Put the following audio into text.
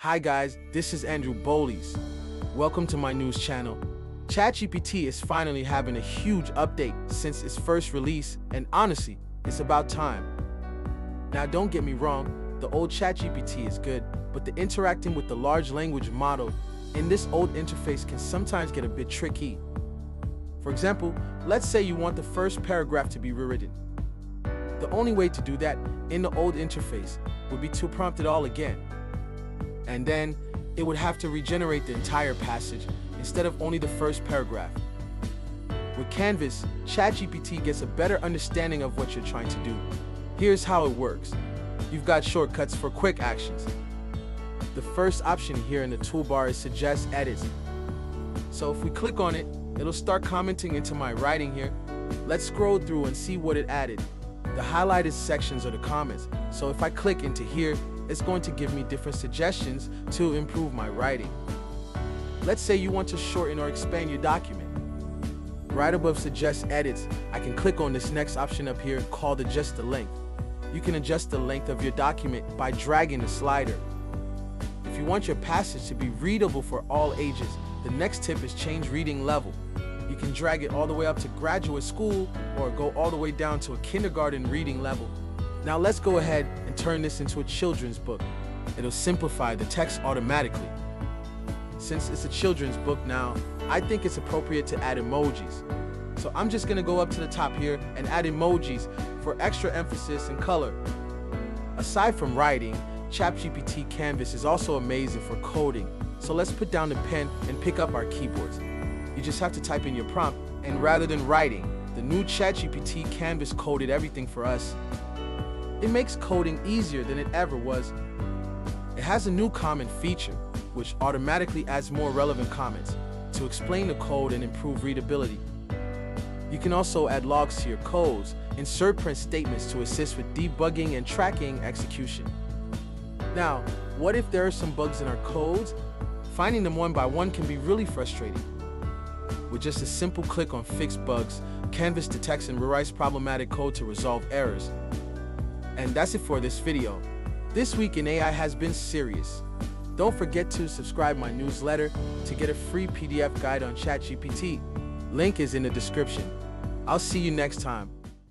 Hi guys, this is Andrew Bowles. Welcome to my news channel. ChatGPT is finally having a huge update since its first release, and honestly, it's about time. Now don't get me wrong, the old ChatGPT is good, but the interacting with the large language model in this old interface can sometimes get a bit tricky. For example, let's say you want the first paragraph to be rewritten. The only way to do that in the old interface would be to prompt it all again. And then it would have to regenerate the entire passage instead of only the first paragraph. With Canvas, ChatGPT gets a better understanding of what you're trying to do. Here's how it works. You've got shortcuts for quick actions. The first option here in the toolbar is Suggest Edits. So if we click on it, it'll start commenting into my writing here. Let's scroll through and see what it added. The highlighted sections are the comments. So if I click into here, it's going to give me different suggestions to improve my writing. Let's say you want to shorten or expand your document. Right above Suggest Edits, I can click on this next option up here called Adjust the Length. You can adjust the length of your document by dragging the slider. If you want your passage to be readable for all ages, the next tip is change reading level. You can drag it all the way up to graduate school or go all the way down to a kindergarten reading level. Now let's go ahead and turn this into a children's book. It'll simplify the text automatically. Since it's a children's book now, I think it's appropriate to add emojis. So I'm just gonna go up to the top here and add emojis for extra emphasis and color. Aside from writing, ChatGPT Canvas is also amazing for coding. So let's put down the pen and pick up our keyboards. You just have to type in your prompt, and rather than writing, the new ChatGPT Canvas coded everything for us. It makes coding easier than it ever was. It has a new comment feature, which automatically adds more relevant comments to explain the code and improve readability. You can also add logs to your codes, insert print statements to assist with debugging and tracking execution. Now, what if there are some bugs in our codes? Finding them one by one can be really frustrating. With just a simple click on Fix Bugs, Canvas detects and rewrites problematic code to resolve errors. And that's it for this video. This Week in AI has been serious. Don't forget to subscribe my newsletter to get a free PDF guide on ChatGPT. Link is in the description. I'll see you next time.